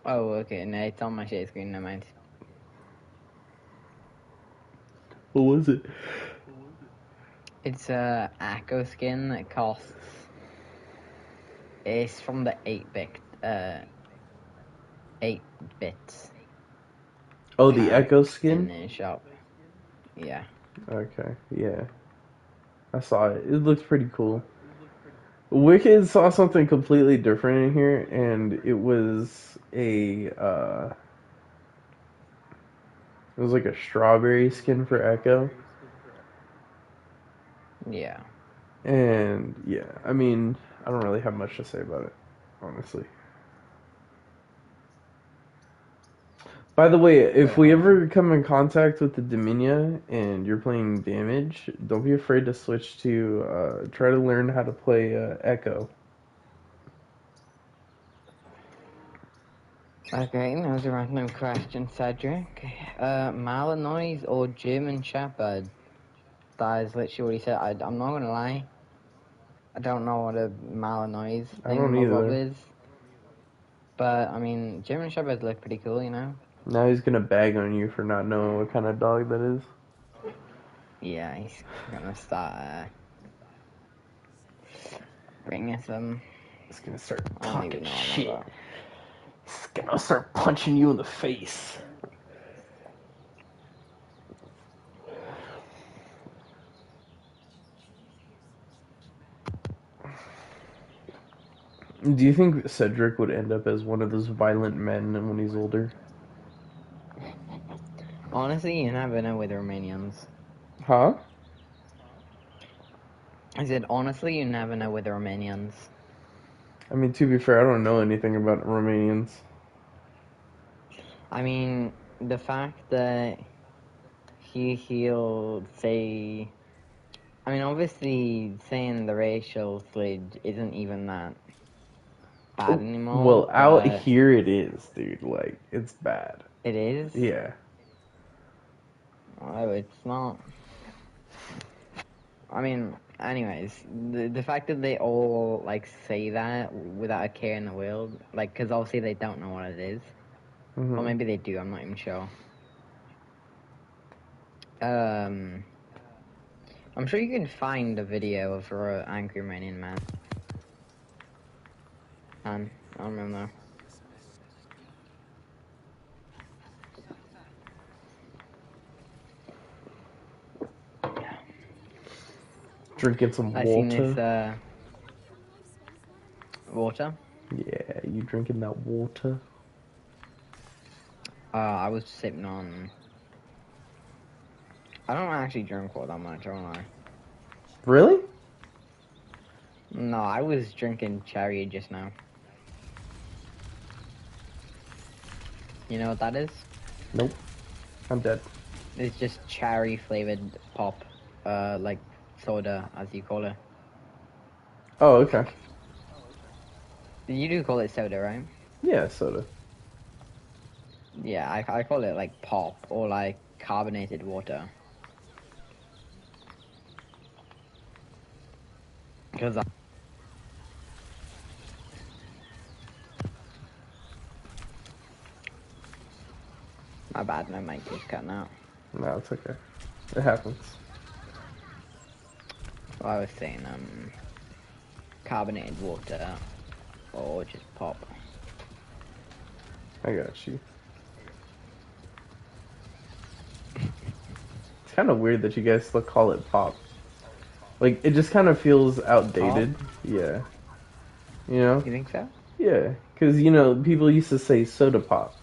Oh, okay. No, it's on my share screen. Never mind. What was it? It's a Echo skin that costs. It's from the 8 bits. Oh, the Echo skin? In the shop. Yeah. Okay, yeah. I saw it. It looks pretty cool. Wicked saw something completely different in here, and it was like a strawberry skin for Echo. Yeah. And yeah, I mean, I don't really have much to say about it, honestly. By the way, if we ever come in contact with the Dominia and you're playing damage, don't be afraid to switch to try to learn how to play Echo. Okay, that was a random question, Cedric. Malinois or German Shepherd? That is literally what he said. I'm not gonna lie. I don't know what a Malinois I don't thingamabob either. is. But, I mean, German Shepherds look pretty cool, you know? Now he's gonna bag on you for not knowing what kind of dog that is. Yeah, he's gonna start bringing some. He's gonna start I don't talking even know what I'm shit. about. He's gonna start punching you in the face. Do you think Cedric would end up as one of those violent men when he's older? Honestly, you never know with Romanians. Huh? I said, honestly, you never know with Romanians. I mean, to be fair, I don't know anything about Romanians. I mean, the fact that he'll say. I mean, obviously, saying the racial slid isn't even that bad anymore, Well, out but here it is, dude. Like, it's bad. it is. Yeah. Oh, it's not. I mean, anyways, the fact that they all like say that without a care in the world, like, because obviously they don't know what it is, or Mm-hmm. maybe they do. I'm not even sure. Um, I'm sure you can find a video of an angry Romanian man. I don't remember. Drinking some I seen this water. water. Yeah, you drinking that water? I was sipping on. I don't actually drink water that much, don't I? Really? No, I was drinking cherry just now. You know what that is? Nope. I'm dead. It's just cherry flavored pop, like soda, as you call it. Oh, okay. You do call it soda, right? Yeah, soda. Yeah, I call it like pop or like carbonated water. Because my bad, my mic keeps cutting out. No, it's okay. It happens. Well, I was saying, carbonated water or just pop. I got you. It's kind of weird that you guys still call it pop. Like, it just kind of feels Pop? outdated. Yeah. You know? You think so? Yeah. Because, you know, people used to say soda pop.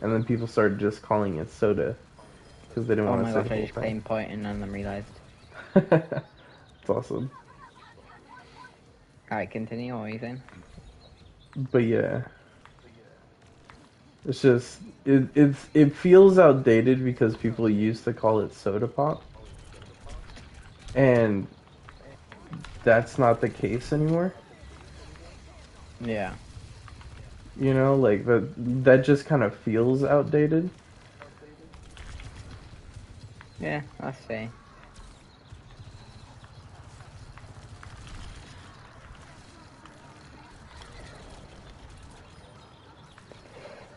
And then people started just calling it soda. Because they didn't Oh want my to say gosh, the I whole just thing. claimed point and then realized. It's awesome. Alright, continue. What were you saying? But yeah. It's just it feels outdated because people used to call it soda pop, and that's not the case anymore. Yeah. You know, like that just kind of feels outdated. Yeah, that's fair.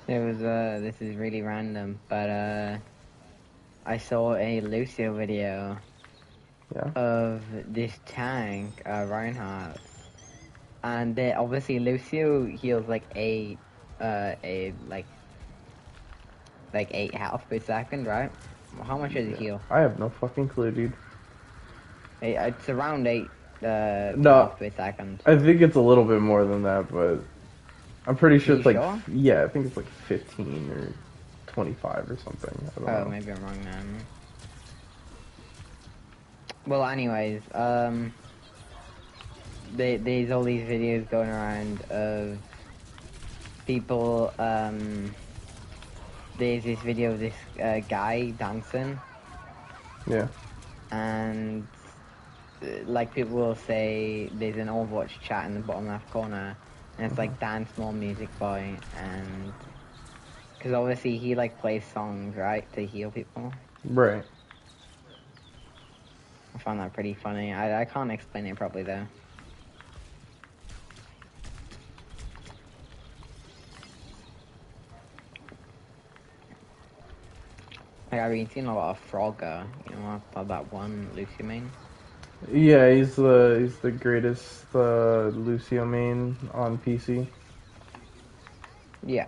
This is really random, but I saw a Lucio video Yeah. of this tank, Reinhardt, and obviously Lucio heals like like 8 health per second, right? How much does he Yeah. heal? I have no fucking clue, dude. It's around 8 No, health per second. I think it's a little bit more than that, but I'm pretty Are sure you it's like, sure? yeah, I think it's like 15 or 25 or something. I don't Oh, know. maybe I'm wrong then. Well, anyways, there's all these videos going around of people, there's this video of this guy dancing, Yeah. and like people will say there's an Overwatch chat in the bottom left corner, and it's like Dance More Music Boy, and because obviously he like plays songs, right, to heal people. Right. I found that pretty funny. I can't explain it properly though. Like I've been seeing a lot of Frogger, you know, that one Lucy main. Yeah, he's the greatest Lucio main on PC. Yeah.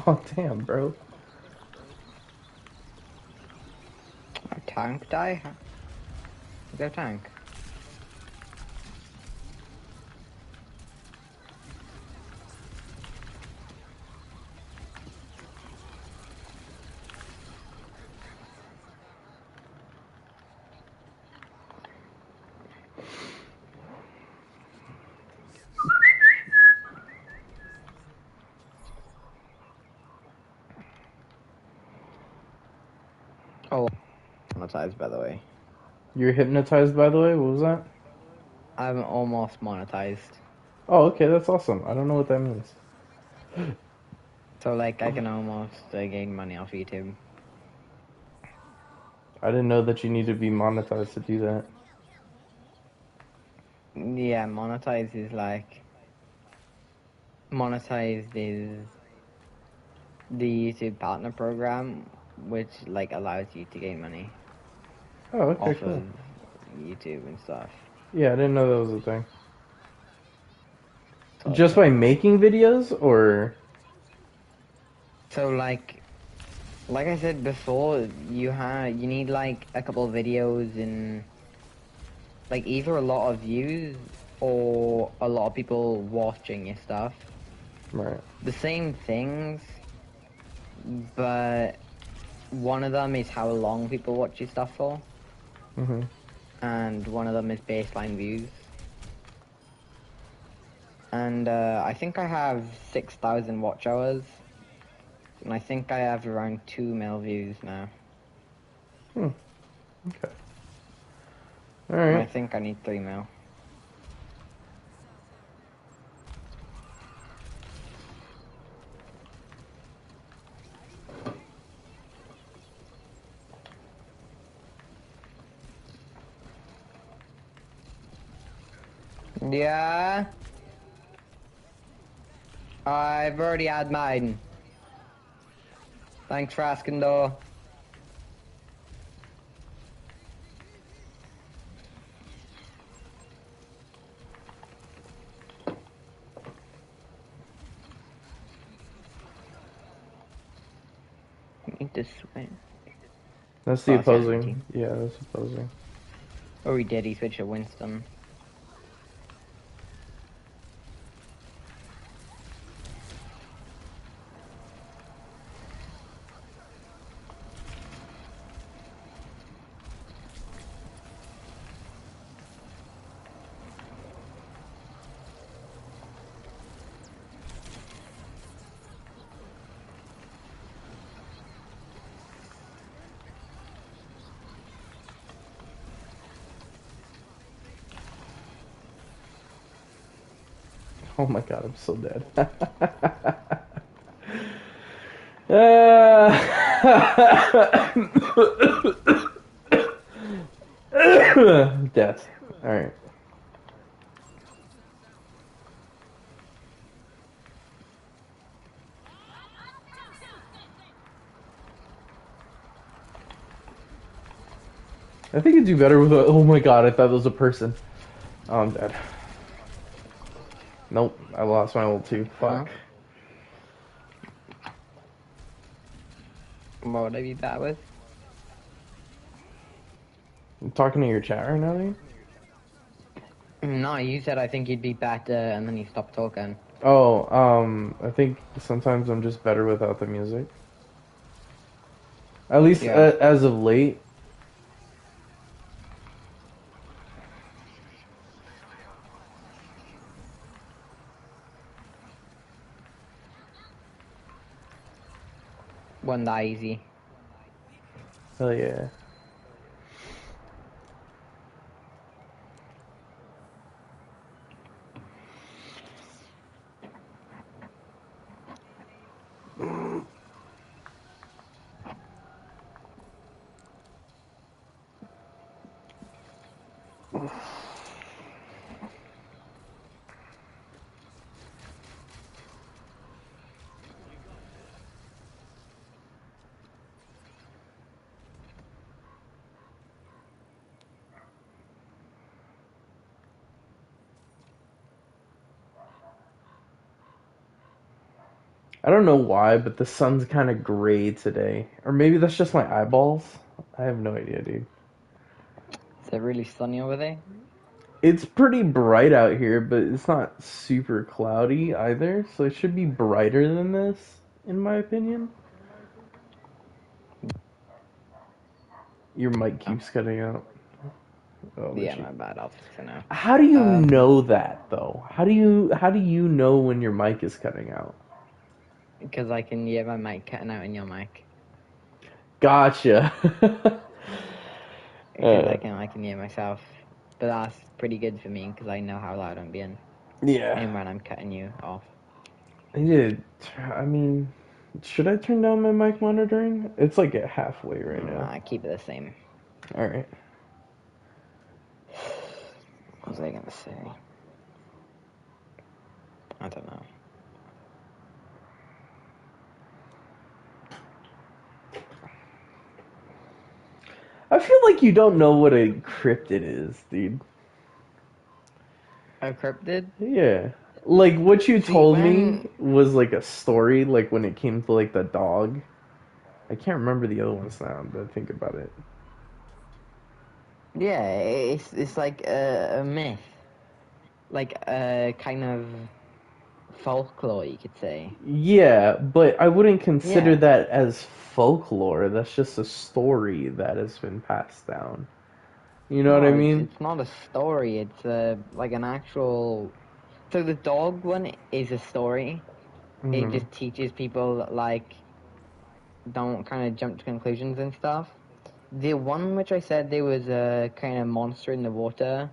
Oh damn, bro. A tank die? Is there a tank? Oh, monetized by the way. You're hypnotized, by the way. What was that? I'm almost monetized. Oh, okay, that's awesome. I don't know what that means. So like I can almost gain money off YouTube. I didn't know that you need to be monetized to do that. Yeah, monetized is the YouTube partner program, which like allows you to gain money Oh, okay, off cool. of YouTube and stuff. Yeah, I didn't know that was a thing. So it's Just by making videos, or so like I said before, you need like a couple of videos in like either a lot of views or a lot of people watching your stuff. right? The same things, but one of them is how long people watch your stuff for, Mhm. and one of them is baseline views. And I think I have 6,000 watch hours, and I think I have around 2 mil views now. Okay. All And I right. think I need 3 mil. Yeah. I've already had mine. Thanks for asking though. Need to swim. That's the Oh, it's empty. opposing. Yeah, that's opposing. Oh, he did. He switched to Winston. Oh my god, I'm so dead. Death. All right. I think it'd do better with a. Oh my god, I thought it was a person. Oh, I'm dead. Nope, I lost my ult too. Huh? Fuck. What would I be bad with? I'm talking to your chat right now, dude? No, you said I think you'd be better, and then you stopped talking. Oh, I think sometimes I'm just better without the music. At least Yeah. as of late. Wasn't that easy. Hell yeah. I don't know why, but the sun's kind of gray today. Or maybe that's just my eyeballs. I have no idea, dude. Is it really sunny over there? It's pretty bright out here, but it's not super cloudy either, so it should be brighter than this, in my opinion. Your mic keeps cutting out. Oh, Yeah, shit. my bad. I'll fix it now. How do you know that though? How do you know when your mic is cutting out? Because I can hear my mic cutting out in your mic. Gotcha. Because I can hear myself. But that's pretty good for me, because I know how loud I'm being. yeah. And when I'm cutting you off. Yeah. I mean, should I turn down my mic monitoring? It's like at halfway right now. Nah, keep it the same. All right. What was I gonna say? I don't know. I feel like you don't know what a cryptid is, dude. A cryptid? Yeah. Like what you See, told me when... was like a story, like when it came to like the dog. I can't remember the other ones now, but think about it. Yeah, it's like a myth. Like a kind of folklore, you could say. Yeah, but I wouldn't consider Yeah. that as folklore. That's just a story that has been passed down. You know what I No, mean? it's not a story. It's like an actual... So the dog one is a story. It Hmm. just teaches people, like, don't kind of jump to conclusions and stuff. The one which I said there was a kind of monster in the water,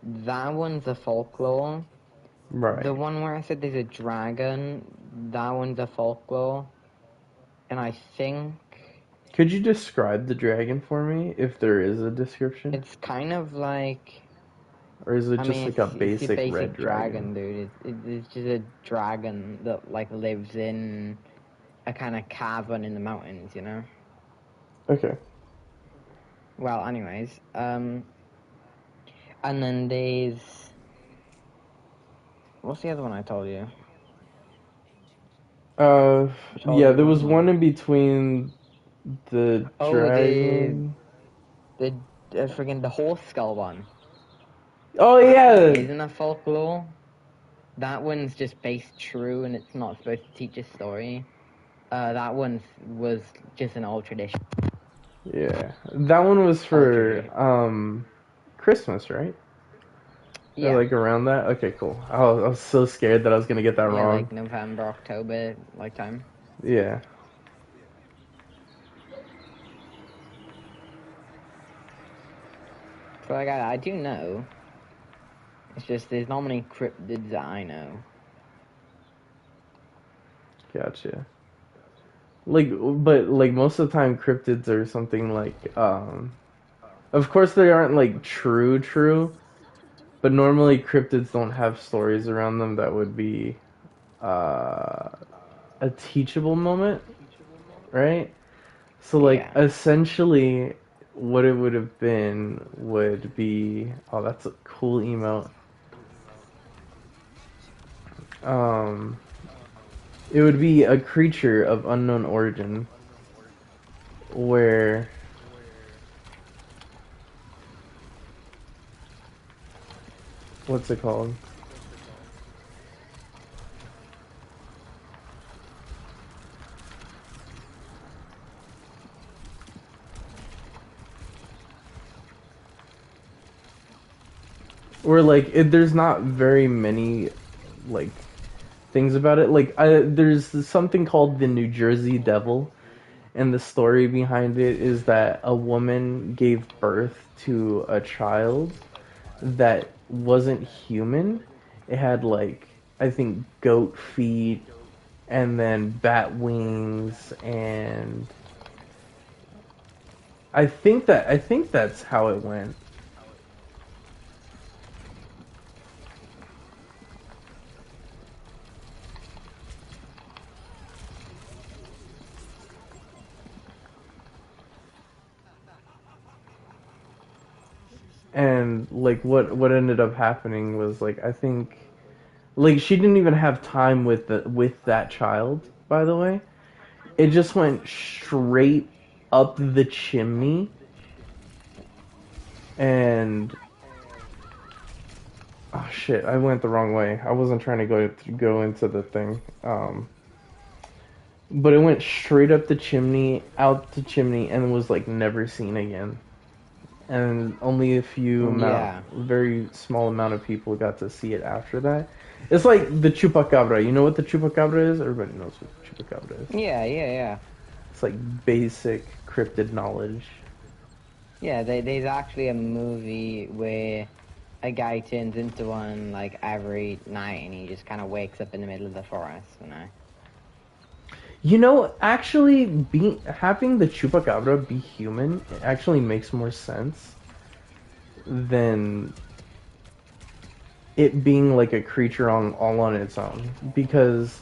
that one's a folklore. The Right. one where I said there's a dragon, that one's a folklore. And I think Could you describe the dragon for me, if there is a description? it's kind of like... Or is it I just mean, like a it's your basic red basic dragon? dragon, dude. It's just a dragon that, like, lives in a kind of cavern in the mountains, you know? Okay. Well, anyways, and then there's... What's the other one I told you? I told Yeah, you there was one one more. in between the Oh, dragon. the friggin' the horse skull one. Oh That one yeah, isn't a folklore. That one's just based true, and it's not supposed to teach a story. That one was just an old tradition. yeah. That one was Old for tradition. Christmas, right? Or Yeah. like around that. Okay, cool. I was so scared that I was gonna get that Yeah, wrong. like November, October, like time. Yeah. So, like, I do know. It's just there's not many cryptids that I know. Gotcha. Like, but like most of the time, cryptids are something like, of course they aren't like true, but normally cryptids don't have stories around them that would be, uh, a teachable moment, right? So like Yeah. essentially, what it would have been would be, oh, that's a cool emote. Um, it would be a creature of unknown origin where what's it called? Where like there's not very many like things about it. Like there's something called the New Jersey Devil, and the story behind it is that a woman gave birth to a child that wasn't human. It had like I think goat feet and then bat wings and I think that's how it went. And like what ended up happening was like I think like she didn't even have time with that child, by the way. It just went straight up the chimney and oh shit, I went the wrong way. I wasn't trying to go into the thing. But it went straight up the chimney, out the chimney, and was like never seen again. And only a Yeah. very small amount of people got to see it after that. It's like the chupacabra. You know what the chupacabra is? Everybody knows what the chupacabra is. Yeah, yeah, yeah. It's like basic cryptid knowledge. Yeah, there's actually a movie where a guy turns into one like every night and he just kind of wakes up in the middle of the forest, you know? You know, actually, having the chupacabra be human actually makes more sense than it being like a creature all on its own. Because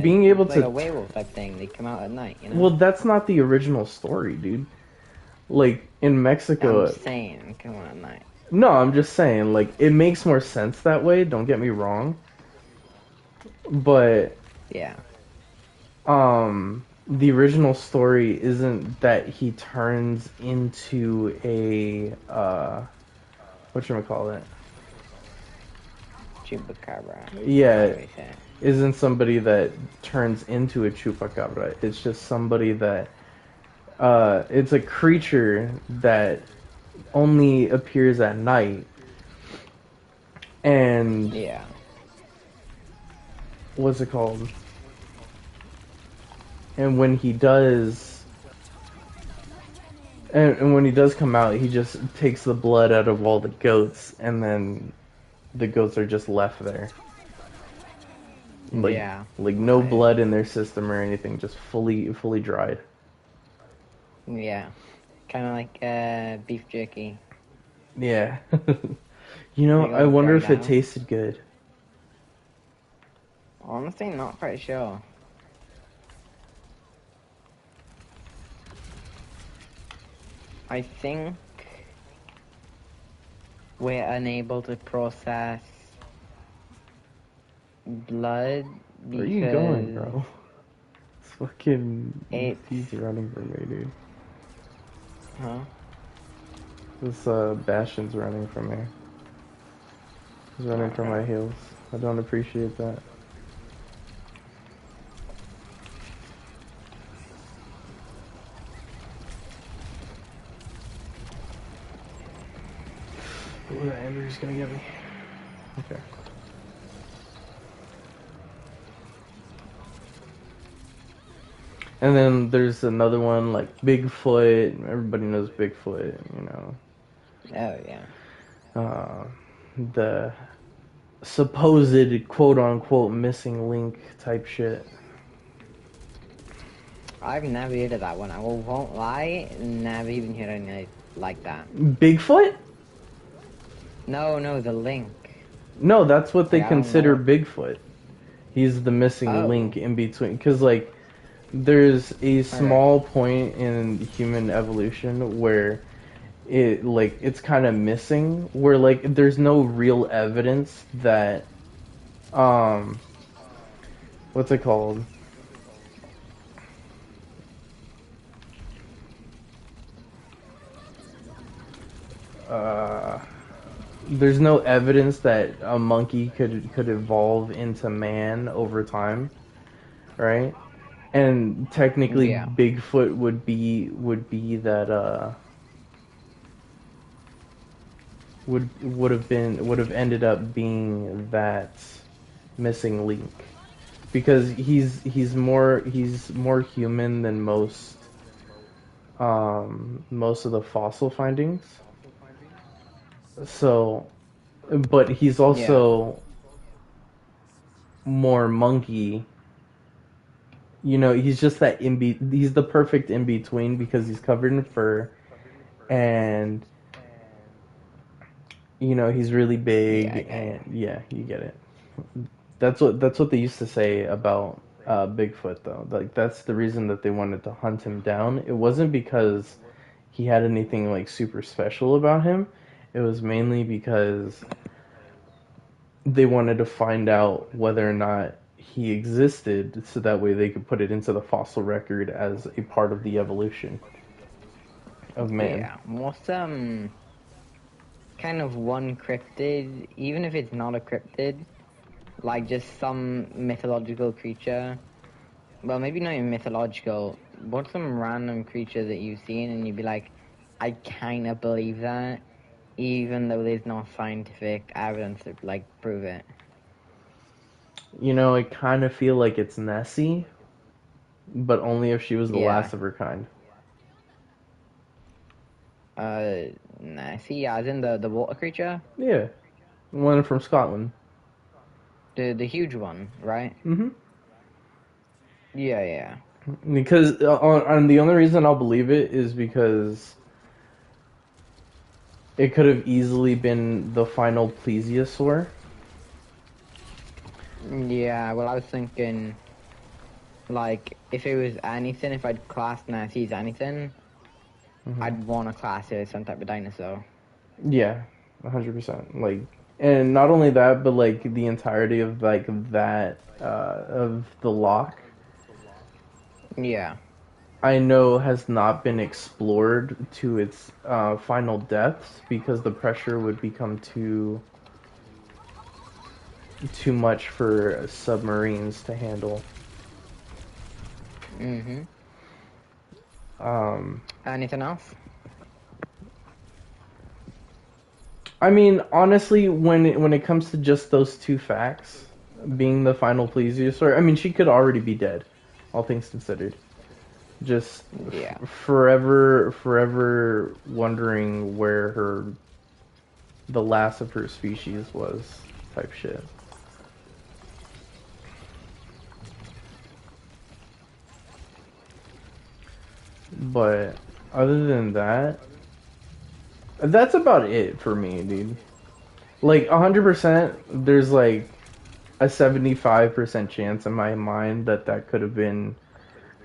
being able it's like to a werewolf type thing. They come out at night, you know? well, that's not the original story, dude. Like in Mexico, I'm saying, they come out at night. no, I'm just saying, like it makes more sense that way. Don't get me wrong, but Yeah. the original story isn't that he turns into a whatchamacallit? Chupacabra. Yeah, isn't somebody that turns into a chupacabra. It's just somebody that it's a creature that only appears at night. And Yeah. what's it called? And when he does, and when he does come out, he just takes the blood out of all the goats, and then the goats are just left there. Like, Yeah. like no blood in their system or anything, just fully dried. Yeah. Kind of like beef jerky. Yeah. You know, I wonder if it tasted good. Honestly, not quite sure. I think we're unable to process blood because... Where are you going, bro? It's fucking... It's... He's running from me, dude. Huh? This, Bastion's running from me. He's running from my heels. I don't appreciate that. Ooh, that Andrew's gonna get me. Okay. And then there's another one like Bigfoot. Everybody knows Bigfoot, you know. Oh, yeah. The supposed quote unquote missing link type shit. I've never heard of that one. I won't lie, never even heard anything like that. Bigfoot? No, the link. No, that's what they Like, I don't consider know. Bigfoot. He's the missing link in between. Because, like, There's a Okay. small point in human evolution where it's kind of missing, where like there's no real evidence that um what's it called? Uh, there's no evidence that a monkey could evolve into man over time, right? And technically, Yeah. Bigfoot would be that would have ended up being that missing link because he's more human than most of the fossil findings. So, but he's Yeah. also more monkey. He's just that he's the perfect in between because he's covered in fur and he's really Yeah, I big get and it. yeah, you get it. That's what they used to say about Bigfoot though. Like that's the reason that they wanted to hunt him down. It wasn't because he had anything like super special about him. It was mainly because they wanted to find out whether or not he existed so that way they could put it into the fossil record as a part of the evolution of man. Yeah. What's kind of one cryptid, even if it's not a cryptid, like just some mythological creature. Well, maybe not even mythological. What's some random creature that you've seen and you'd be like, I kind of believe that, even though there's no scientific evidence to like prove it. I kind of feel like it's Nessie, but only if she was the Yeah. last of her kind. Nah, see, as in the water creature, Yeah, one from Scotland. the huge one, right? Hmm. Yeah, yeah. Because on the only reason I'll believe it is because it could have easily been the final plesiosaur. Yeah, well, I was thinking, like, if it was anything, if I'd class Nessie as anything, Hmm. I'd want to class it as some type of dinosaur. Yeah, 100%. Like, and not only that, but like the entirety of like that of the lock, Yeah. I know has not been explored to its final depths because the pressure would become too much for submarines to handle. Mm-hmm. Um, Anything else? I mean, honestly, when it comes to just those two facts, being the final plesiosaur, I mean, she could already be dead, all things considered. Just Yeah. forever wondering where the last of her species was, type shit. But other than that, that's about it for me, dude. Like 100%, there's like a 75% chance in my mind that that could have been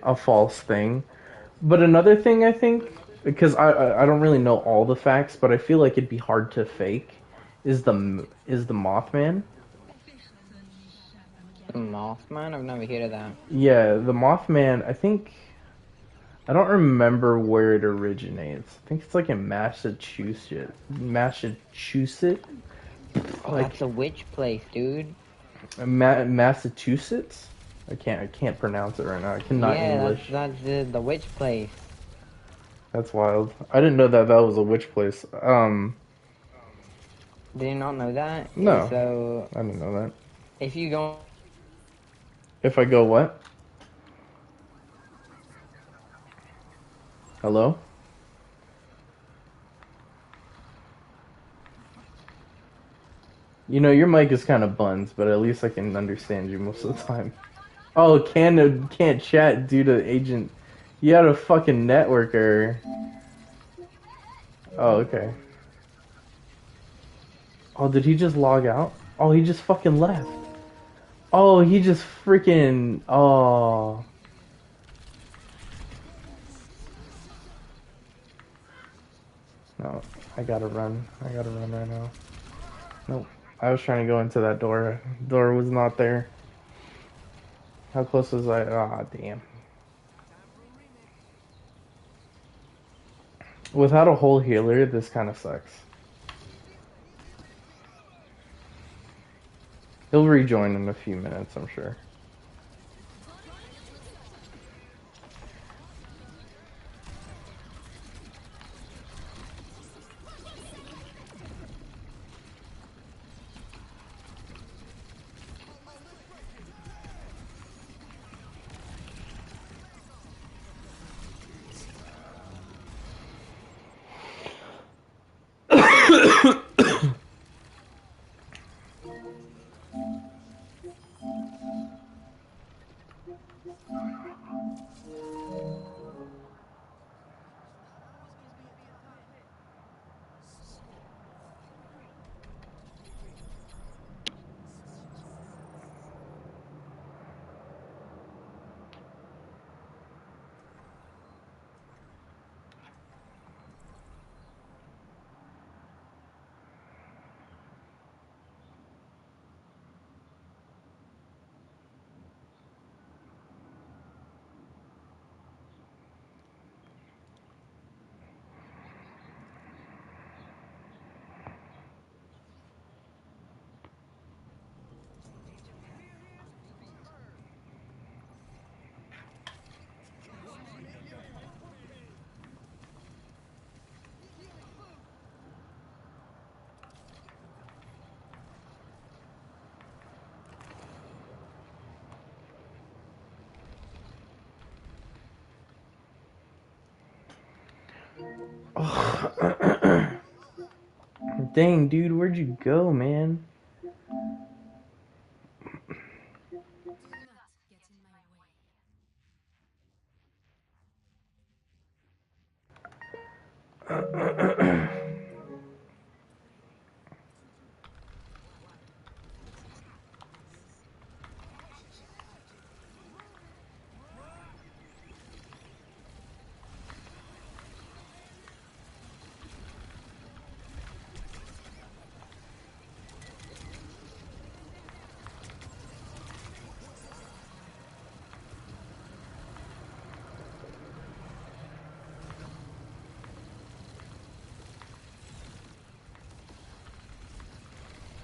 a false thing. But another thing I think, because I don't really know all the facts, but I feel like it'd be hard to fake, is the Mothman. The Mothman? I've never heard of that. Yeah, the Mothman. I don't remember where it originates. I think it's like in Massachusetts. Massachusetts, Oh, like that's a witch place, dude. Massachusetts. I can't pronounce it right now. I cannot Yeah, English. that's the witch place. That's wild. I didn't know that that was a witch place. Did you not know that? No, So, I didn't know that. if you go, If I go what? Hello? Your mic is kind of buns, but at least I can understand you most of the time. Oh, can't chat due to agent. You had a fucking network error. Oh, okay. Oh, did he just log out? Oh, he just fucking left. Oh, he just freaking. Oh. No, I gotta run. I gotta run right now. Nope. I was trying to go into that door. Door was not there. How close was I? Ah, damn. Without a whole healer, this kind of sucks. He'll rejoin in a few minutes, I'm sure. Oh. Dang, dude, where'd you go, man?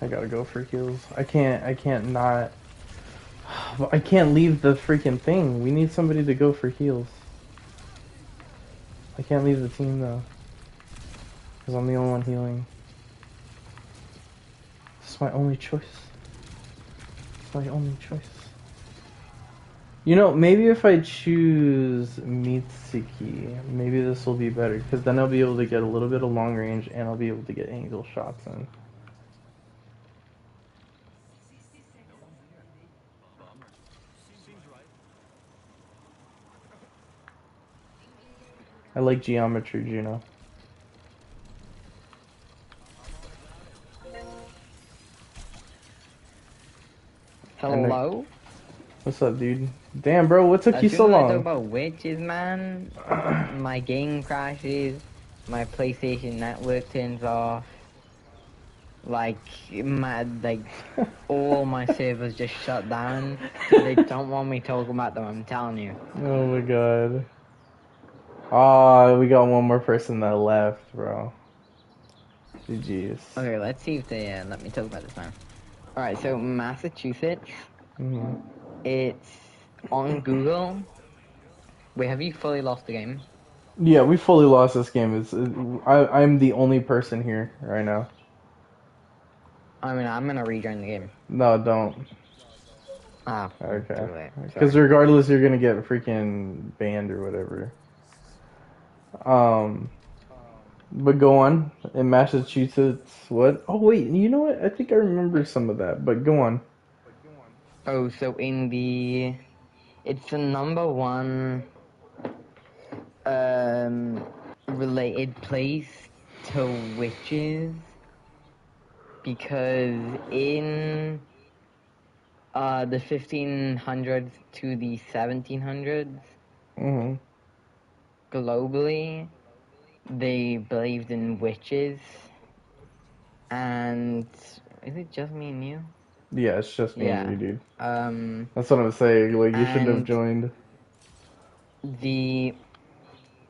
I gotta go for heals. I can't leave the freaking thing. We need somebody to go for heals. I can't leave the team though. Because I'm the only one healing. This is my only choice. It's my only choice. You know, maybe if I choose Mitsuki, maybe this will be better. Because then I'll be able to get a little bit of long range and I'll be able to get angle shots in. I like geometry, Juno. Hello? What's up, dude? Damn, bro, what took you As so soon as I talk long? about witches, man, my game crashes, my PlayStation network turns off, like, all my servers just shut down. They don't want me talking about them, I'm telling you. Oh my god. Ah, we got one more person that left, bro. GG's. Okay, let's see if they let me talk about this now. Alright, so Massachusetts, it's on Google. Wait, have you fully lost the game? Yeah, we fully lost this game. I'm the only person here right now. I mean, I'm gonna rejoin the game. No, don't. Ah, Okay. too late. Because Sorry. regardless, you're gonna get freaking banned or whatever. Um, but go on. In Massachusetts, what? Oh wait, you know what? I think I remember some of that. But go on. Oh, so it's the number one related place to witches because in the 1500s to the 1700s Mhm. globally they believed in witches. And is it just me and you? Yeah, it's just me and Yeah. you, dude. Um, That's what I'm saying. Like, you shouldn't have and joined.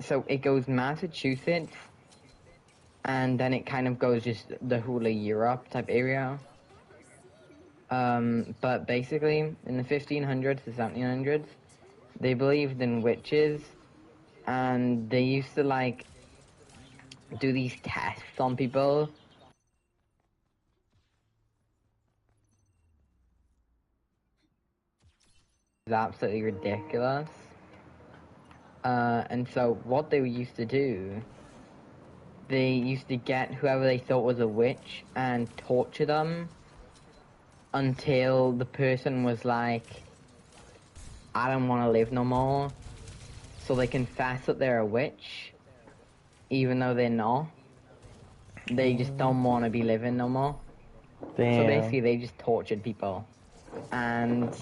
so it goes Massachusetts, and then it kind of goes just the whole of Europe type area. But basically, in the 1500s to 1700s, they believed in witches, and they used to like do these tests on people. It's absolutely ridiculous. And so what they used to do, they used to get whoever they thought was a witch and torture them until the person was like, I don't want to live no more. So they confess that they're a witch, even though they're not. They just don't want to be living no more. So Damn. basically, they just tortured people. And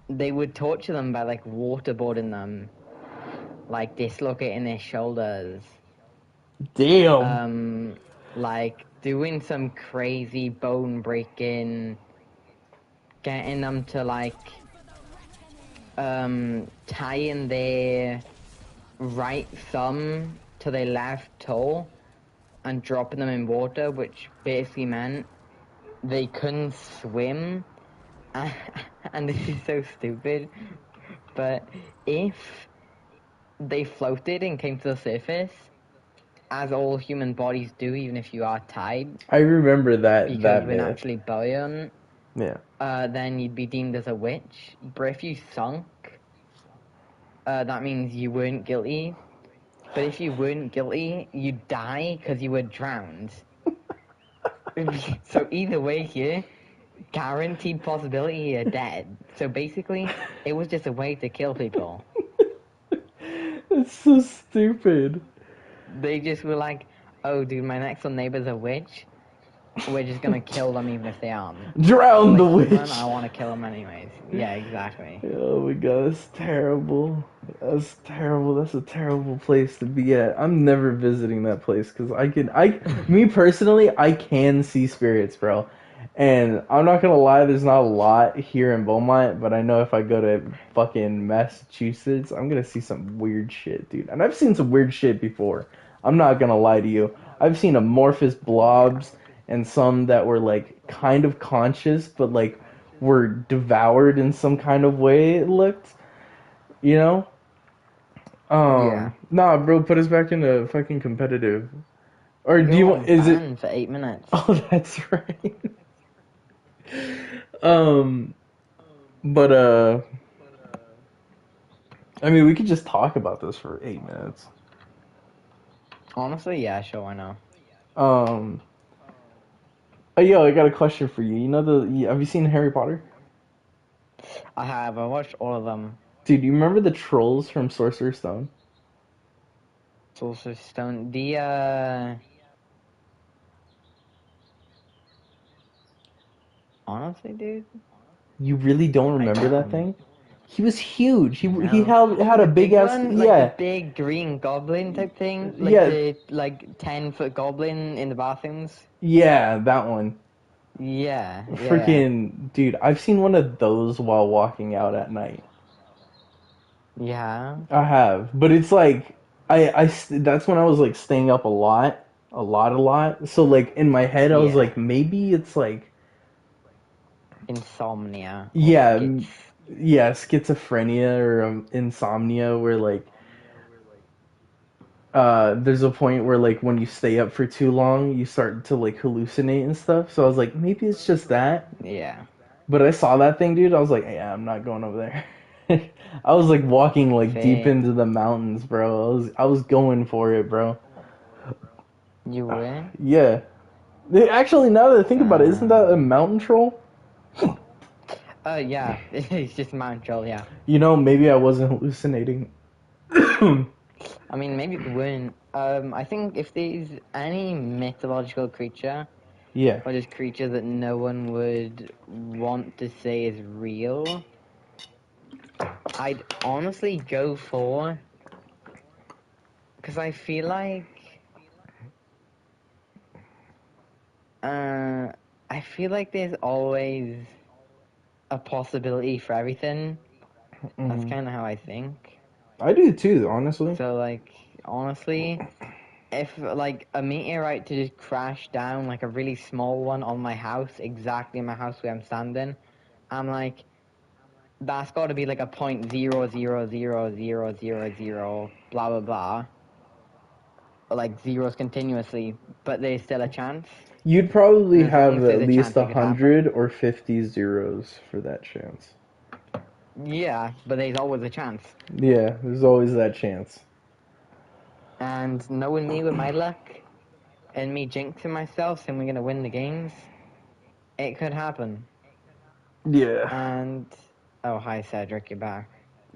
they would torture them by, like, waterboarding them, like, dislocating their shoulders. Damn. Like, doing some crazy bone breaking, getting them to, like, tying their right thumb to their left toe and dropping them in water, which basically meant they couldn't swim. And this is so stupid, but if they floated and came to the surface, as all human bodies do, even if you are tied, I remember because that we're myth. naturally buoyant, Yeah. then you'd be deemed as a witch. But if you sunk, that means you weren't guilty. But if you weren't guilty, you'd die because you were drowned. So either way here, guaranteed possibility you're dead. So basically, it was just a way to kill people. It's so stupid. They just were like, oh, dude, my next door neighbor's a witch. We're just gonna kill them even if they aren't. Drown Well, the a human, witch. I want to kill them anyways. Yeah, exactly. Oh my god, that's terrible. That's terrible. That's a terrible place to be at. I'm never visiting that place because me personally, I can see spirits, bro. And I'm not gonna lie, there's not a lot here in Beaumont, but I know if I go to fucking Massachusetts, I'm gonna see some weird shit, dude. And I've seen some weird shit before. I'm not gonna lie to you. I've seen amorphous blobs and some that were like kind of conscious, but like were devoured in some kind of way, it looked, you know? Yeah. Nah, bro, put us back into fucking competitive. Or do you Yo, want, I'm is it, banned for 8 minutes. oh, that's right. um, but, I mean, we could just talk about this for 8 minutes. Honestly, yeah, sure, I know. Um, oh, yo, I got a question for you. Have you seen Harry Potter? I have. I watched all of them. Dude, do you remember the trolls from Sorcerer's Stone? Sorcerer's Stone. Honestly, dude, You really don't I remember that don't thing? He was huge. He know. had Oh, a the big big ass, one, like the yeah, big green goblin type thing, like yeah, the 10-foot goblin in the bathrooms. yeah, that one. Yeah, yeah, Freaking dude, I've seen one of those while walking out at night. yeah. I have, but it's like that's when I was like staying up a lot, a lot. So like in my head, I was Yeah. like, maybe it's like, Insomnia or yeah, skits. yeah, schizophrenia or insomnia, where like there's a point where like when you stay up for too long, you start to like hallucinate and stuff. So I was like, maybe it's just that. Yeah. But I saw that thing, dude. I was like, yeah, I'm not going over there. I was like walking like deep Fair. into the mountains, bro. I was going for it, bro. You were? Yeah. Actually, now that I think about it, isn't that a Um. mountain troll? Yeah. It's just Mount Troll. Yeah. You know, maybe I wasn't hallucinating. I mean, maybe you weren't. I think if there's any mythological creature Yeah. or just creature that no one would want to say is real, I'd honestly go for Because I feel like, I feel like there's always a possibility for everything. That's Hmm. kind of how I think. I do too, honestly. So, like, honestly, if, like, a meteorite to just crash down, like, a really small one on my house, exactly my house where I'm standing, I'm like, that's got to be, like, a 0.0000000, blah, blah, blah. Like, zeros continuously, but there's still a chance. You'd And probably as long have as there's at a least chance it could happen. 100 or 50 zeros for that chance. Yeah, but there's always a chance. Yeah, there's always that chance. And knowing me with my luck, and me jinxing myself saying we're going to win the games, it could happen. Yeah. And, oh, hi, Cedric, you're back.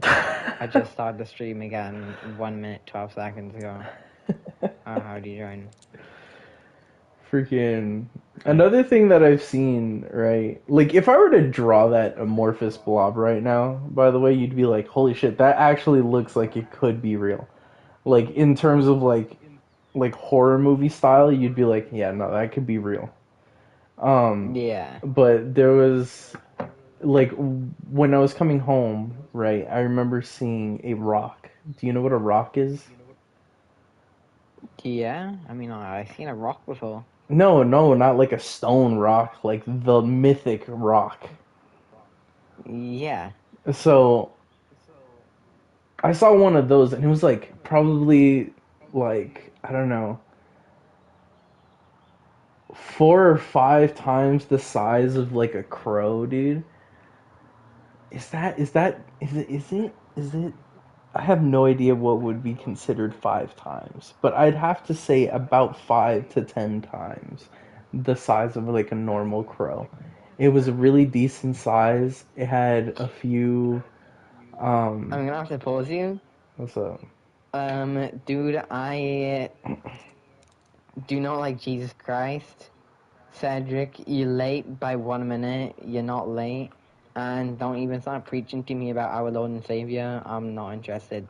I just started the stream again 1 minute, 12 seconds ago. How do you join? Freaking. Right. Another thing that I've seen, right? Like, if I were to draw that amorphous blob right now, by the way, you'd be like, holy shit, that actually looks like it could be real. Like, in terms of, like horror movie style, you'd be like, yeah, no, that could be real. Yeah. But there was, like, when I was coming home, right, I remember seeing a rock. Do you know what a rock is? Yeah? I mean, I've seen a rock before. No, no, not like a stone rock, like the mythic rock. Yeah. So I saw one of those, and it was like probably like I don't know, 4 or 5 times the size of like a crow, dude. Is it? I have no idea what would be considered 5 times, but I'd have to say about 5 to 10 times the size of like a normal crow. It was a really decent size. It had a few. I'm gonna have to pause you. What's up? Dude, I do not like Jesus Christ. Cedric, you're late by 1 minute. You're not late. And don't even start preaching to me about our Lord and Savior. I'm not interested.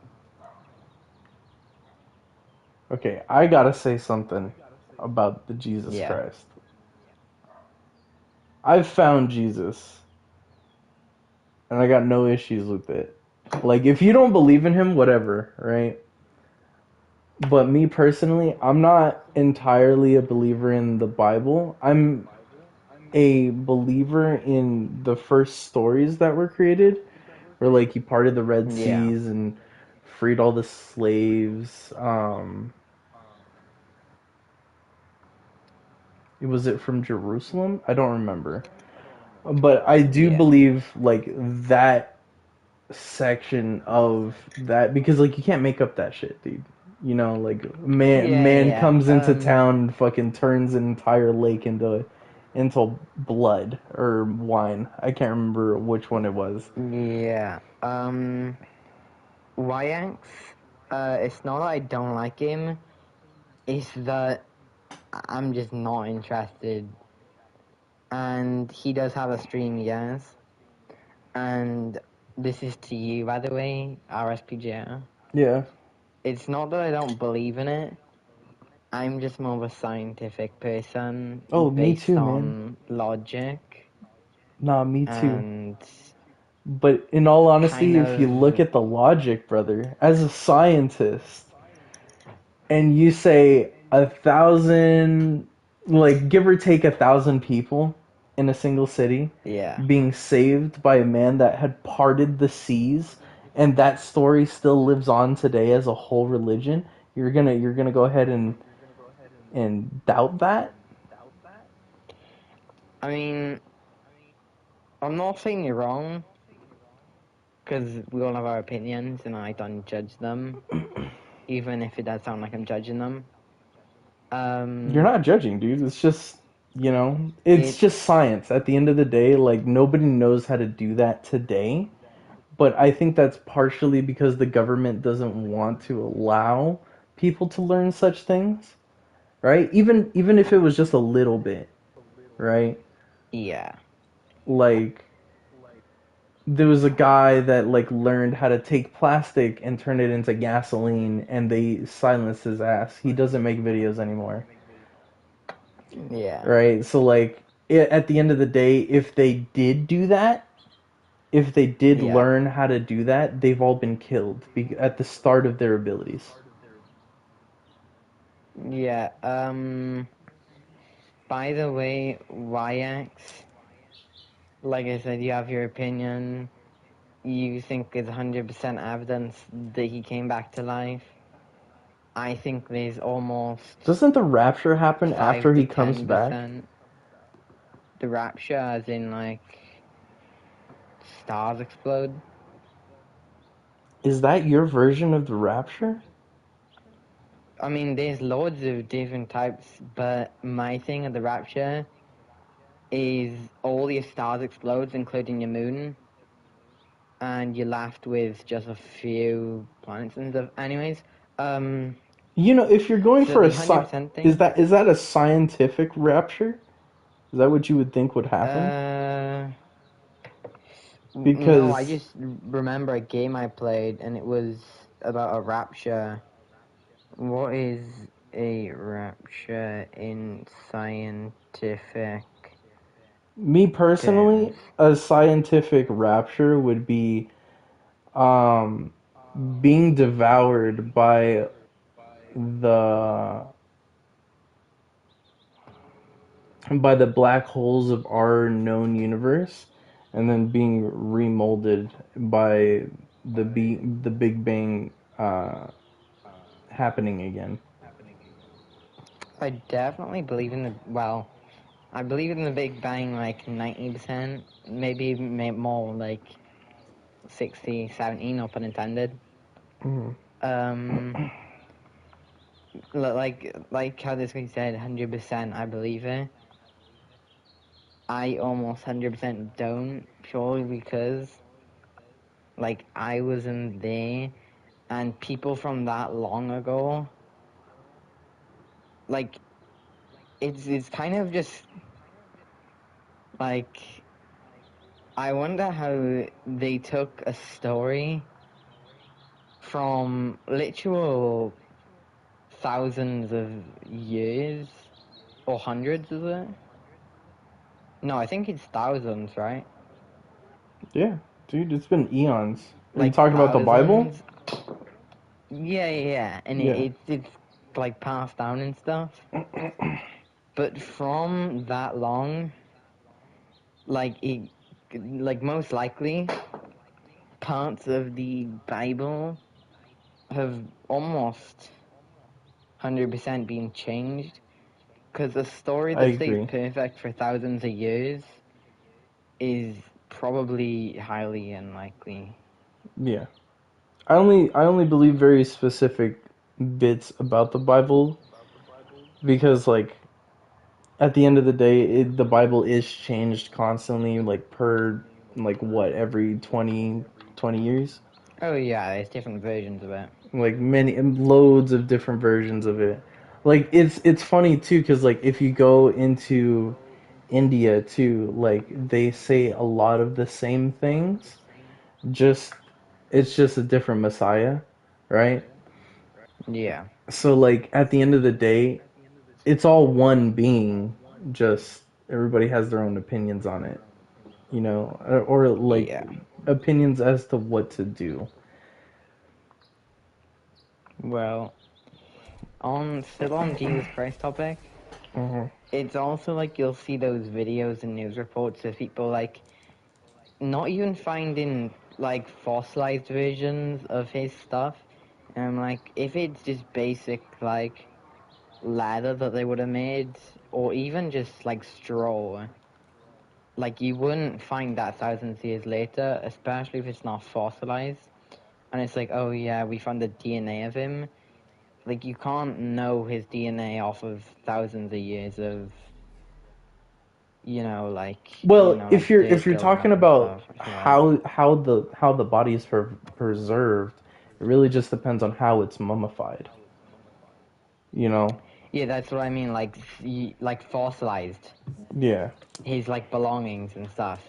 Okay, I gotta say something about the Jesus Yeah. Christ. I've found Jesus, and I got no issues with it. Like, if you don't believe in him, whatever, right? But me personally, I'm not entirely a believer in the Bible. I'm a believer in the first stories that were created, where like he parted the Red Yeah. Seas and freed all the slaves. Was it from Jerusalem? I don't remember. But I do Yeah. believe like that section of that because like you can't make up that shit, dude. You know, like man Yeah, man yeah. comes into town and fucking turns an entire lake into blood or wine. I can't remember which one it was. Yeah. Wyanks, it's not that I don't like him, it's that I'm just not interested. And he does have a stream, yes. And this is to you, by the way, RSPGR. Yeah. It's not that I don't believe in it. I'm just more of a scientific person Oh, me based too, man. on logic Nah, me too. and But in all kind honesty, if you look of, at the logic, brother, as a scientist, and you say 1,000, like give or take 1,000 people in a single city yeah. being saved by a man that had parted the seas, and that story still lives on today as a whole religion, you're gonna go ahead and doubt that? I mean, I'm not saying you're wrong, because we all have our opinions and I don't judge them, even if it does sound like I'm judging them. You're not judging, dude. It's just, it's It's, just science. At the end of the day, like nobody knows how to do that today. But I think that's partially because the government doesn't want to allow people to learn such things, right? Even if it was just a little bit, right? yeah. Like there was a guy that like learned how to take plastic and turn it into gasoline, and they silenced his ass. He doesn't make videos anymore, Yeah. right? So like at the end of the day, if they did do that, if they did Yeah. learn how to do that, they've all been killed at the start of their abilities. Yeah. By the way, YX, like I said, you have your opinion. You think it's 100% evidence that he came back to life. I think there's almost Doesn't the rapture happen 5 after to he comes back? 10%. The rapture, as in like stars explode. Is that your version of the rapture? I mean, there's loads of different types, but my thing of the rapture is all your stars explodes, including your moon, and you're left with just a few planets and stuff. Anyways, You know, if you're going so for the 100% is thing, that a scientific rapture? Is that what you would think would happen? uh, no, I Because just remember a game I played, and it was about a rapture. What is a rapture in scientific me terms? personally, a scientific rapture would be um, being devoured the by the black holes of our known universe, and then being remolded by the Big Bang happening again. I definitely believe in the, well, I believe in the Big Bang like 90%, maybe more like 60, 70, no pun intended. Mm-hmm. Um, like how this guy said, 100%, I believe it. I almost 100% don't, purely because like I wasn't there, and people from that long ago, like it's kind of just like I wonder how they took a story from literal thousands of years or hundreds, is it? No, I think it's thousands, right? Yeah, dude, it's been eons. Are you Like talking about the Bible? thousands. Yeah, yeah, yeah. And Yeah. it's like passed down and stuff. But from that long, like it, like most likely, parts of the Bible have almost 100% been changed. Because a story I that stays agree. perfect for thousands of years is probably highly unlikely. Yeah. I only believe very specific bits about the Bible because like at the end of the day, the Bible is changed constantly like per like what every 20 years. Oh yeah, there's different versions of it. Like many loads of different versions of it. Like it's funny too cuz like if you go into India too, like they say a lot of the same things, just it's just a different messiah, right? Yeah. So like at the end of the day, it's all one being, just everybody has their own opinions on it, or like Yeah. opinions as to what to do. Well, on still on Jesus Christ topic, Hmm. it's also like you'll see those videos and news reports of people like not even finding like fossilized versions of his stuff. And I'm like, if it's just basic like leather that they would have made, or even just like straw, like you wouldn't find that thousands of years later, especially if it's not fossilized. And it's like, oh yeah, we found the DNA of him. Like you can't know his DNA off of thousands of years of, Well, if dirt you're building talking up and about stuff. It's like, how the body is preserved, it really just depends on how it's mummified. You know? yeah, that's what I mean. Like, like fossilized Yeah. his like belongings and stuff.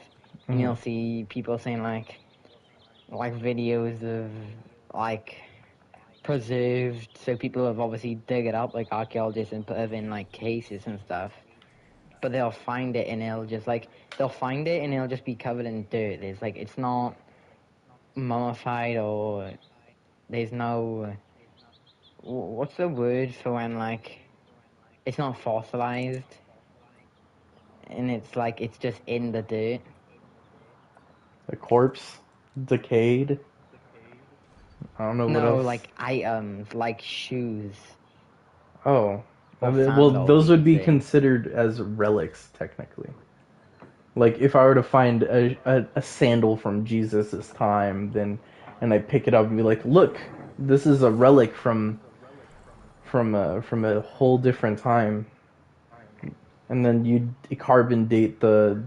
and you'll see people saying like videos of like preserved, so people have obviously dug it up, like archaeologists, and put it in like cases and stuff. But they'll find it and they'll find it and it'll just be covered in dirt. It's like it's not mummified, or there's no, what's the word for when like it's not fossilized and it's like it's just in the dirt. A corpse, decayed. I don't know what No, else. like items, like shoes Oh, I or mean, well, sandals, those you would could be say. considered as relics technically. Like if I were to find a sandal from Jesus's time, then and I pick it up and be like, look, this is a relic from a whole different time, and then you carbon date the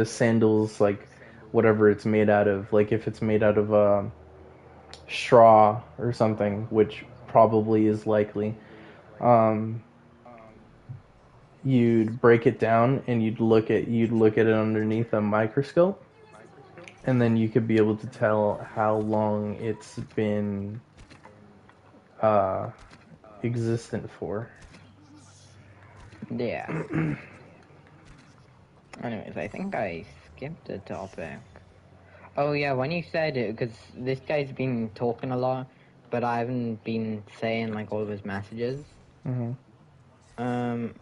sandals, like whatever it's made out of, like if it's made out of straw or something, which probably is likely. Um, you'd break it down and you'd look at it underneath a microscope, and then you could be able to tell how long it's been uh, existent for. Yeah. Anyways, I think I skipped a topic. Oh yeah, when you said it, because this guy's been talking a lot, but I haven't been saying like all of his messages. Mm-hmm.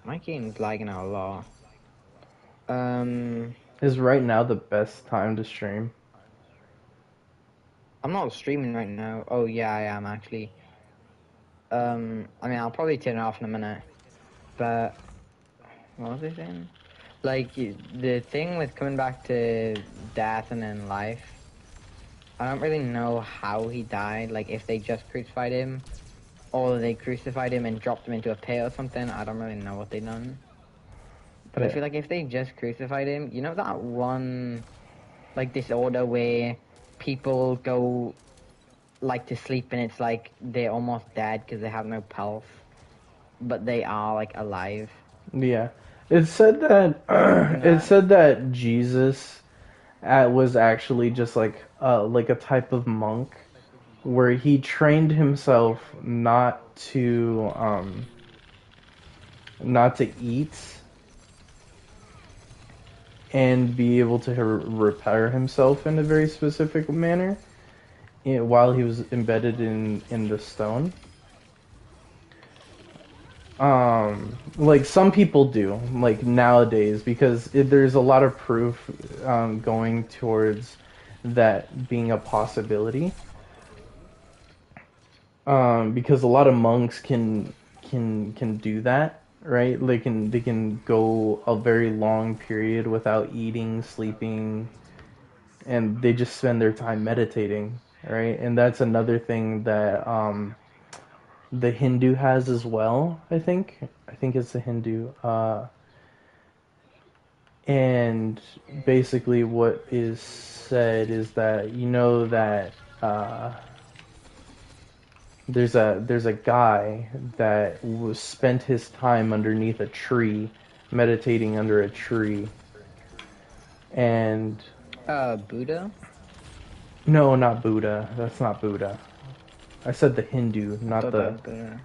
My game's lagging out a lot. Um, Is right now the best time to stream? I'm not streaming right now. Oh yeah, I am actually. I mean, I'll probably turn it off in a minute. But what was I saying? Like the thing with coming back to death and then life. I don't really know how he died. Like if they just crucified him, or they crucified him and dropped him into a pit or something. I don't really know what they done. But I Yeah. feel like if they just crucified him, you know that one like disorder where people go like to sleep and it's like they're almost dead because they have no pulse, but they are like alive. Yeah. It said that You know it that? said that Jesus was actually just like a type of monk where he trained himself not to eat and be able to repair himself in a very specific manner while he was embedded in the stone. Like some people do, like nowadays, because there's a lot of proof going towards that being a possibility. Because a lot of monks can do that, right? They can go a very long period without eating, sleeping, and they just spend their time meditating, right? And that's another thing that the Hindu has as well. I think it's the Hindu. And basically, what is said is that that uh, there's a guy that was spent his time underneath a tree, meditating under a tree, and Buddha. no, not Buddha. That's not Buddha. I said the Hindu, I not thought that the was Buddha.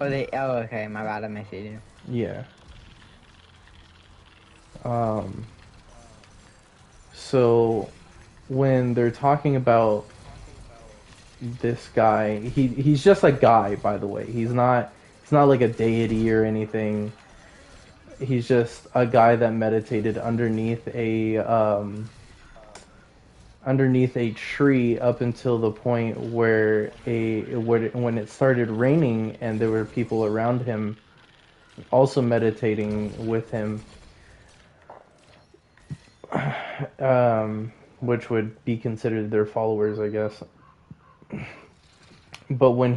Oh, they. Oh, okay. My bad. I missed you. yeah. Um, so when they're talking about this guy, he's just a guy, by the way. He's not like a deity or anything. He's just a guy that meditated underneath a tree up until the point when it started raining and there were people around him also meditating with him, which would be considered their followers, I guess. But when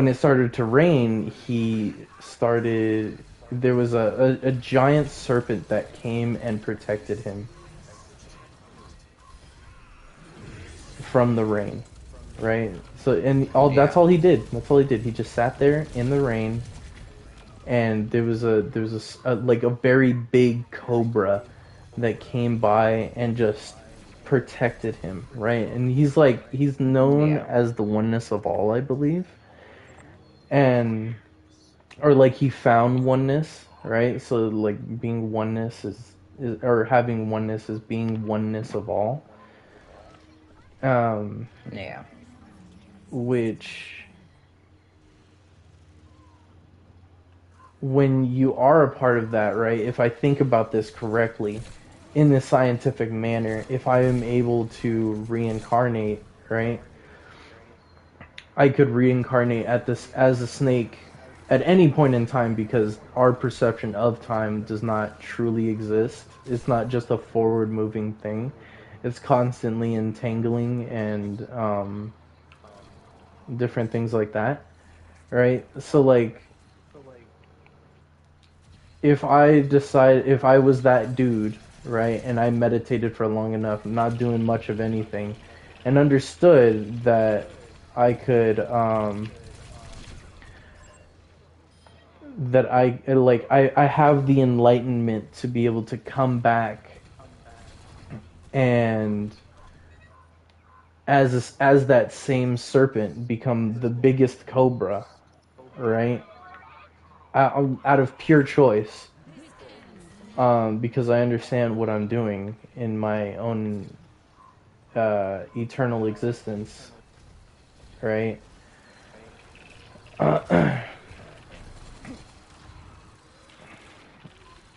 it started to rain, there was a giant serpent that came and protected him from the rain, right? So and all that's Yeah. all he did. That's all he did. He just sat there in the rain and like a very big cobra that came by and just protected him, right? And he's known Yeah. as the oneness of all, I believe, and or like he found oneness, right? So like being oneness is or having oneness is being oneness of all, um, Yeah. which when you are a part of that, right? If I think about this correctly, in this scientific manner, if I am able to reincarnate, right? I could reincarnate at this as a snake at any point in time because our perception of time does not truly exist. It's not just a forward moving thing. It's constantly entangling and different things like that, right? So like if I was that dude, right, and I meditated for long enough, not doing much of anything, and understood that I could that I have the enlightenment to be able to come back and as that same serpent become the biggest cobra, right? Out of pure choice, because I understand what I'm doing in my own eternal existence, right?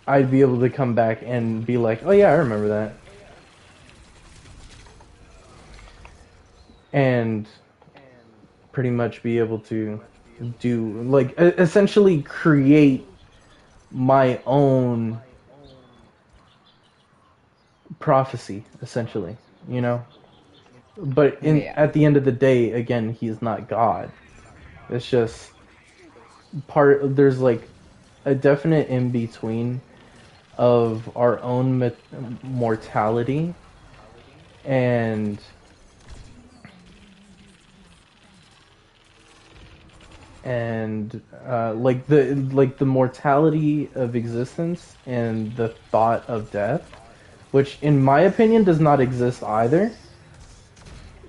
I'd be able to come back and be like, oh yeah, I remember that, and pretty much be able to do like essentially create my own prophecy, essentially, you know. But in Yeah. at the end of the day, again, he's not God. It's just part. There's like a definite in between of our own mortality and like the mortality of existence and the thought of death, which in my opinion does not exist either,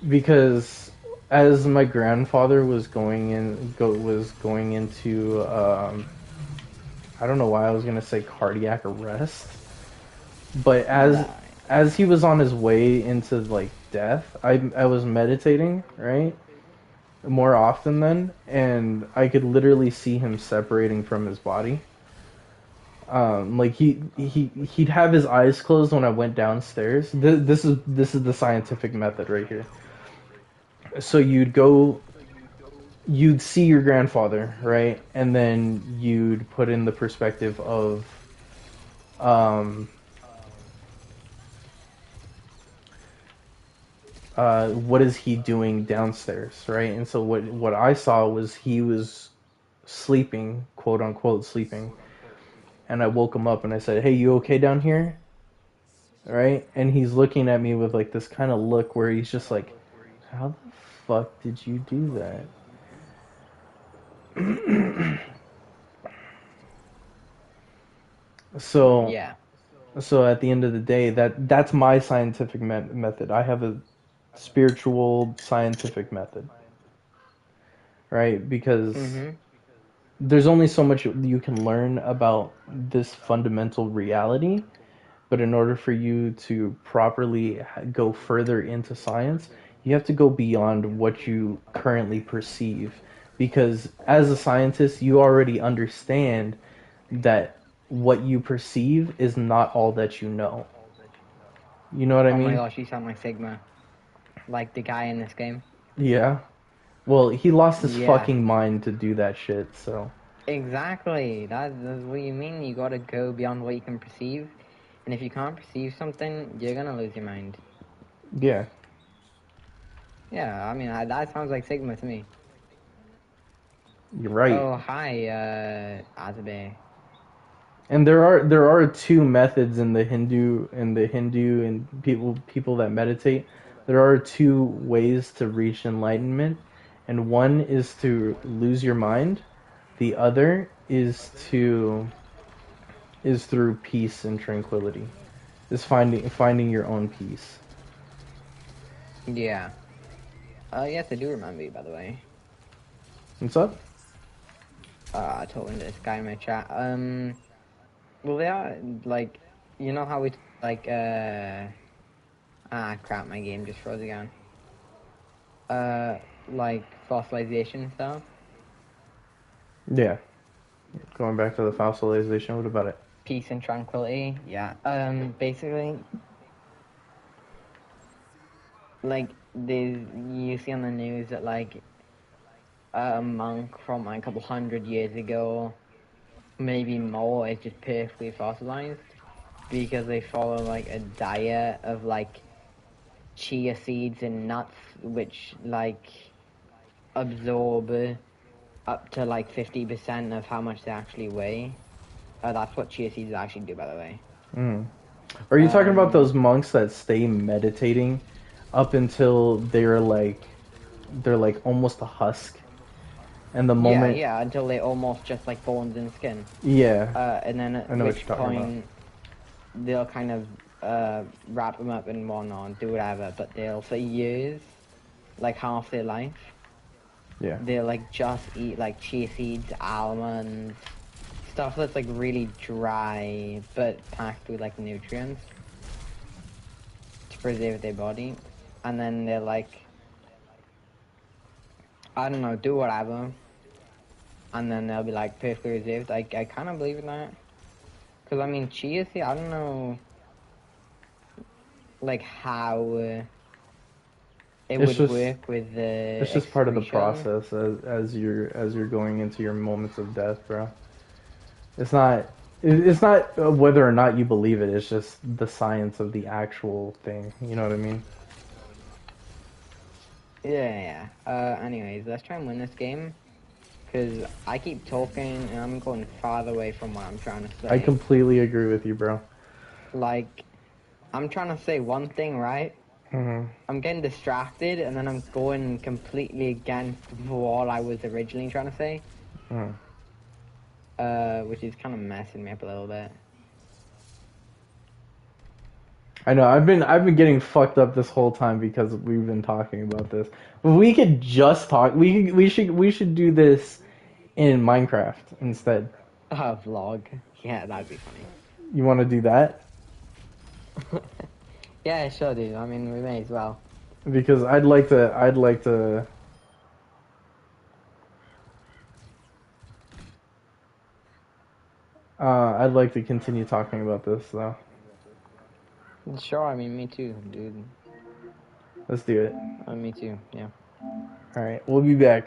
because as my grandfather was going into I don't know why I was gonna say cardiac arrest, but Right. as he was on his way into like death, I was meditating, right, more often then, and I could literally see him separating from his body. Like he'd have his eyes closed when I went downstairs. This is the scientific method right here. So you'd see your grandfather, right, and then you'd put in the perspective of um what is he doing downstairs, right? And so what I saw was he was sleeping, quote unquote sleeping, and I woke him up and I said, "Hey, you okay down here?" Right? And he's looking at me with like this kind of look where he's just like, "How the fuck did you do that?" so Yeah. so at the end of the day, that's my scientific method. I have a spiritual scientific method, right? Because Mhm. there's only so much you can learn about this fundamental reality, but in order for you to properly go further into science, you have to go beyond what you currently perceive. Because as a scientist, you already understand that what you perceive is not all that you know. You know what I Oh my mean? gosh, you sound like Sigma, like the guy in this game. Yeah. Well, he lost his Yeah. fucking mind to do that shit, so. Exactly. That's what you mean. You gotta go beyond what you can perceive, and if you can't perceive something, you're gonna lose your mind. Yeah, Yeah. I mean, that sounds like Sigma to me. you're right. Oh, hi, Azabe. And there are two methods in the Hindu and people that meditate. There are two ways to reach enlightenment, and one is to lose your mind. The other is through peace and tranquility. Is finding your own peace. Yeah. Yes, I do remember you, by the way. What's up? I told this guy in my chat. Well, they are, like, you know how we, like, crap, my game just froze again. Like, fossilization stuff. Yeah. Going back to the fossilization, what about it? Peace and tranquility, yeah. Basically, like, you see on the news that, like, a monk from, like, a couple hundred years ago, maybe more, is just perfectly fossilized because they follow, like, a diet of, like, chia seeds and nuts, which, like, absorb up to, like, 50% of how much they actually weigh. That's what chia seeds actually do, by the way. Are you talking about those monks that stay meditating up until they're like almost a husk, and the moment Yeah, until they almost just like bones and skin. yeah, And then I at know what which you're talking about. point they'll kind of wrap them up in one on do whatever, but they'll for years, like half their life, Yeah. they'll like just eat like chia seeds, almonds, stuff that's like really dry but packed with like nutrients to preserve their body, and then they're like, I don't know, do whatever, and then they'll be like perfectly reserved. I kind of believe in that. Because, I mean, chia seed, I don't know, like, how it It's would just work with the it's just part of the excretion. process as you're going into your moments of death, bro. It's not it's not whether or not you believe it. It's just the science of the actual thing. You know what I mean? Yeah. Anyways, let's try and win this game. Because I keep talking and I'm going farther away from what I'm trying to I say. completely agree with you, bro. Like, I'm trying to say one thing, right? Mm-hmm. I'm getting distracted and then I'm going completely against what I was originally trying to say. Which is kind of messing me up a little bit. I know I've been getting fucked up this whole time because we've been talking about this. But we could just talk. We should do this in Minecraft instead. Vlog. Yeah, that'd be funny. You want to do that? Yeah, sure, dude. I mean, we may as well. Because I'd like to continue talking about this though. Sure, I mean, me too, dude. Let's do it. Me too, yeah. All right, we'll be back.